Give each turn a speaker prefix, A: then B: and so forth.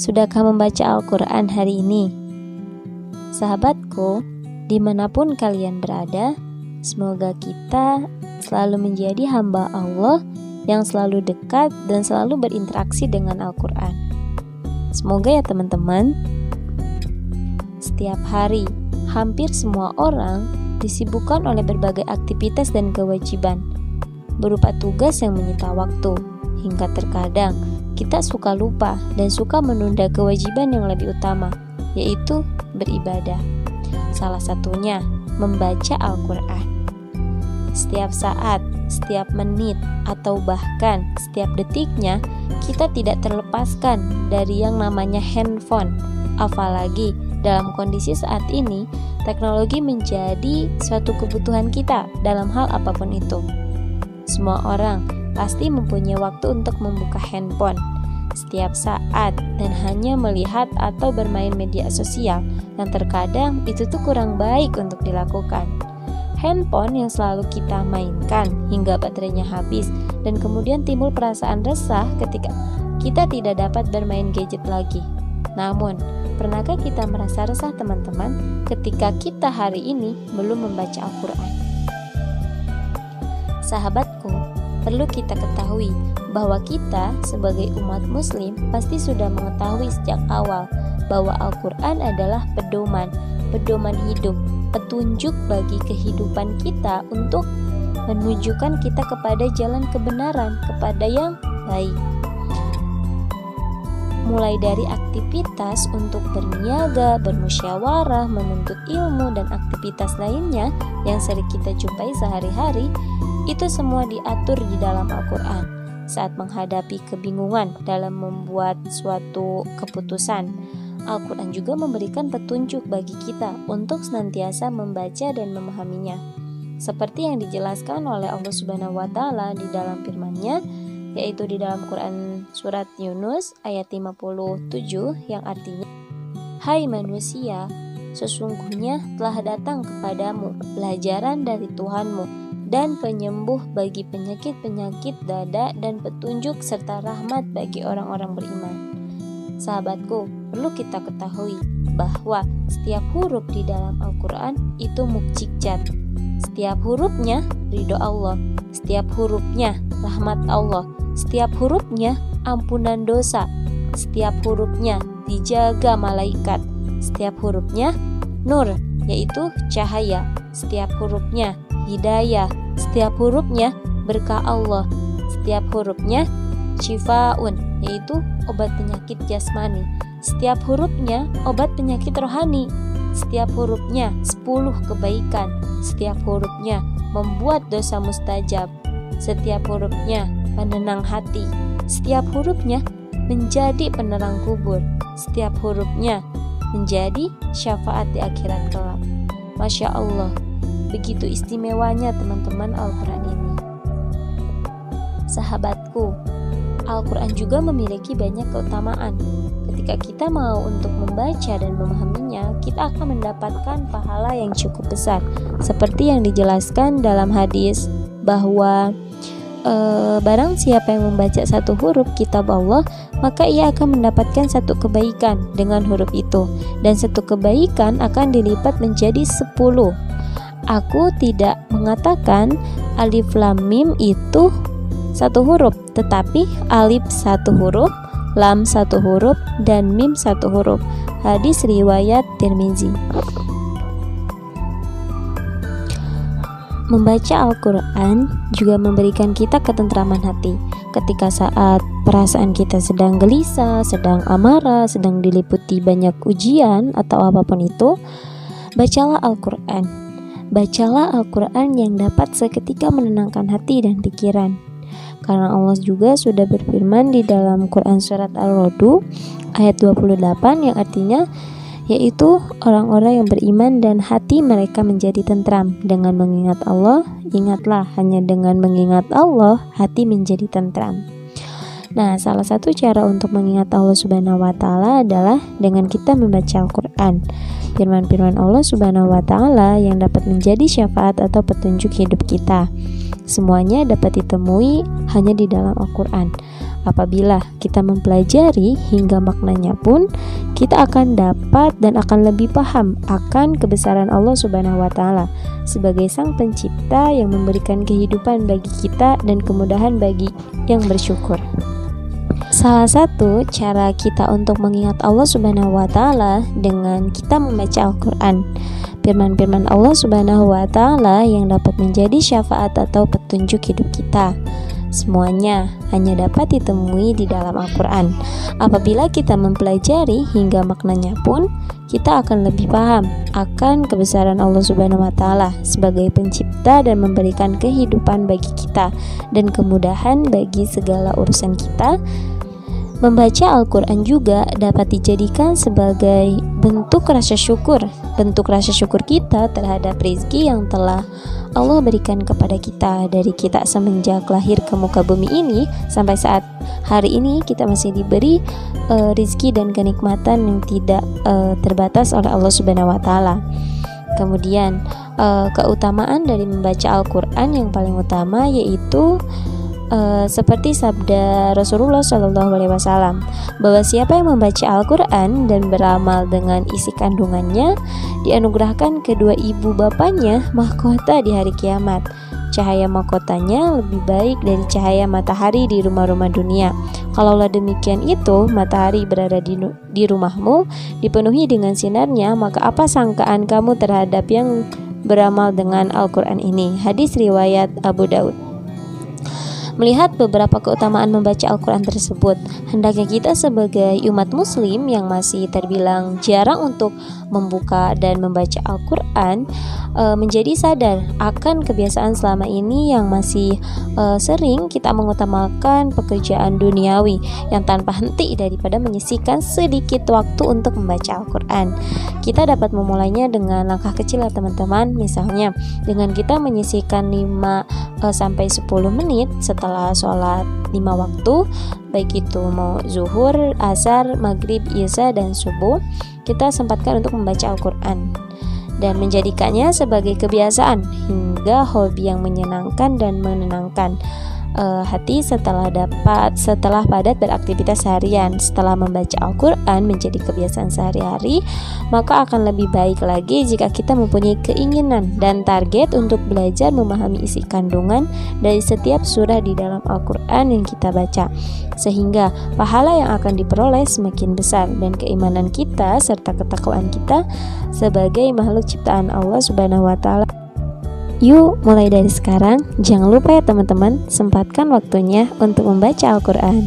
A: Sudahkah membaca Al-Quran hari ini? Sahabatku, dimanapun kalian berada, semoga kita selalu menjadi hamba Allah yang selalu dekat dan selalu berinteraksi dengan Al-Quran. Semoga ya teman-teman. Setiap hari, hampir semua orang disibukkan oleh berbagai aktivitas dan kewajiban, berupa tugas yang menyita waktu, hingga terkadang kita suka lupa dan suka menunda kewajiban yang lebih utama, yaitu beribadah. Salah satunya membaca Al-Quran. Setiap saat, setiap menit, atau bahkan setiap detiknya, kita tidak terlepaskan dari yang namanya handphone. Apalagi dalam kondisi saat ini, teknologi menjadi suatu kebutuhan kita dalam hal apapun itu. Semua orang pasti mempunyai waktu untuk membuka handphone setiap saat dan hanya melihat atau bermain media sosial yang terkadang itu tuh kurang baik untuk dilakukan. Handphone yang selalu kita mainkan hingga baterainya habis dan kemudian timbul perasaan resah ketika kita tidak dapat bermain gadget lagi. Namun, pernahkah kita merasa resah teman-teman ketika kita hari ini belum membaca Al-Quran? Sahabatku, perlu kita ketahui bahwa kita sebagai umat muslim pasti sudah mengetahui sejak awal bahwa Al-Quran adalah pedoman hidup, petunjuk bagi kehidupan kita untuk menunjukkan kita kepada jalan kebenaran, kepada yang baik. Mulai dari aktivitas untuk berniaga, bermusyawarah, menuntut ilmu, dan aktivitas lainnya yang sering kita jumpai sehari-hari, itu semua diatur di dalam Al-Quran. Saat menghadapi kebingungan dalam membuat suatu keputusan, Al-Quran juga memberikan petunjuk bagi kita untuk senantiasa membaca dan memahaminya. Seperti yang dijelaskan oleh Allah Subhanahu wa Ta'ala di dalam firman-Nya, yaitu di dalam Quran surat Yunus ayat 57 yang artinya, "Hai manusia, sesungguhnya telah datang kepadamu pelajaran dari Tuhanmu dan penyembuh bagi penyakit-penyakit dada dan petunjuk serta rahmat bagi orang-orang beriman." Sahabatku, perlu kita ketahui bahwa setiap huruf di dalam Al-Quran itu mukjizat. Setiap hurufnya ridho Allah, setiap hurufnya rahmat Allah, setiap hurufnya ampunan dosa, setiap hurufnya dijaga malaikat, setiap hurufnya nur, yaitu cahaya, setiap hurufnya hidayah, setiap hurufnya berkah Allah, setiap hurufnya syifaun, yaitu obat penyakit jasmani, setiap hurufnya obat penyakit rohani, setiap hurufnya 10 kebaikan, setiap hurufnya membuat dosa mustajab, setiap hurufnya penenang hati, setiap hurufnya menjadi penerang kubur, setiap hurufnya menjadi syafaat di akhirat kelak. Masya Allah, begitu istimewanya teman-teman Al-Quran ini. Sahabatku, Al-Quran juga memiliki banyak keutamaan. Ketika kita mau untuk membaca dan memahaminya, kita akan mendapatkan pahala yang cukup besar. Seperti yang dijelaskan dalam hadis bahwa barang siapa yang membaca satu huruf kitab Allah, maka ia akan mendapatkan satu kebaikan dengan huruf itu, dan satu kebaikan akan dilipat menjadi 10. Aku tidak mengatakan alif lam mim itu satu huruf, tetapi alif satu huruf, lam satu huruf, dan mim satu huruf. Hadis riwayat Tirmizi. Membaca Al-Quran juga memberikan kita ketentraman hati. Ketika saat perasaan kita sedang gelisah, sedang amarah, sedang diliputi banyak ujian atau apapun itu, bacalah Al-Quran. Bacalah Al-Quran yang dapat seketika menenangkan hati dan pikiran. Karena Allah juga sudah berfirman di dalam Quran surat Ar-Ra'd ayat 28 yang artinya, yaitu orang-orang yang beriman dan hati mereka menjadi tentram dengan mengingat Allah. Ingatlah, hanya dengan mengingat Allah hati menjadi tentram. Nah, salah satu cara untuk mengingat Allah Subhanahu wa Ta'ala adalah dengan kita membaca Al-Quran. Firman-firman Allah Subhanahu wa Ta'ala yang dapat menjadi syafaat atau petunjuk hidup kita, semuanya dapat ditemui hanya di dalam Al-Quran. Apabila kita mempelajari hingga maknanya pun, kita akan dapat dan akan lebih paham akan kebesaran Allah Subhanahu wa Ta'ala sebagai Sang Pencipta yang memberikan kehidupan bagi kita dan kemudahan bagi yang bersyukur. Salah satu cara kita untuk mengingat Allah Subhanahu wa Ta'ala dengan kita membaca Al-Quran. Firman-firman Allah Subhanahu wa Ta'ala yang dapat menjadi syafaat atau petunjuk hidup kita. Semuanya hanya dapat ditemui di dalam Al-Quran. Apabila kita mempelajari hingga maknanya pun, kita akan lebih paham akan kebesaran Allah Subhanahu wa Ta'ala sebagai pencipta dan memberikan kehidupan bagi kita dan kemudahan bagi segala urusan kita. Membaca Al-Quran juga dapat dijadikan sebagai bentuk rasa syukur kita terhadap rezeki yang telah Allah berikan kepada kita dari kita semenjak lahir ke muka bumi ini sampai saat hari ini. Kita masih diberi rezeki dan kenikmatan yang tidak terbatas oleh Allah Subhanahu wa Ta'ala. Kemudian keutamaan dari membaca Al-Quran yang paling utama yaitu seperti sabda Rasulullah SAW bahwa siapa yang membaca Al-Quran dan beramal dengan isi kandungannya dianugerahkan kedua ibu bapaknya mahkota di hari kiamat. Cahaya mahkotanya lebih baik dari cahaya matahari di rumah-rumah dunia. Kalaulah demikian itu matahari berada di rumahmu dipenuhi dengan sinarnya, maka apa sangkaan kamu terhadap yang beramal dengan Al-Quran ini? Hadis riwayat Abu Daud. Melihat beberapa keutamaan membaca Al-Quran tersebut, hendaknya kita sebagai umat muslim yang masih terbilang jarang untuk membuka dan membaca Al-Quran menjadi sadar akan kebiasaan selama ini yang masih sering kita mengutamakan pekerjaan duniawi yang tanpa henti daripada menyisihkan sedikit waktu untuk membaca Al-Quran. Kita dapat memulainya dengan langkah kecil ya teman-teman. Misalnya dengan kita menyisihkan 5-10 menit setelah sholat 5 waktu, baik itu mau zuhur, asar, maghrib, isya, dan subuh, kita sempatkan untuk membaca Al-Quran dan menjadikannya sebagai kebiasaan hingga hobi yang menyenangkan dan menenangkan hati setelah padat beraktivitas harian. Setelah membaca Al-Quran menjadi kebiasaan sehari-hari, maka akan lebih baik lagi jika kita mempunyai keinginan dan target untuk belajar memahami isi kandungan dari setiap surah di dalam Al-Quran yang kita baca, sehingga pahala yang akan diperoleh semakin besar dan keimanan kita serta ketakwaan kita sebagai makhluk ciptaan Allah Subhanahu wa Ta'ala. Yuk, mulai dari sekarang, jangan lupa ya teman-teman, sempatkan waktunya untuk membaca Al-Quran.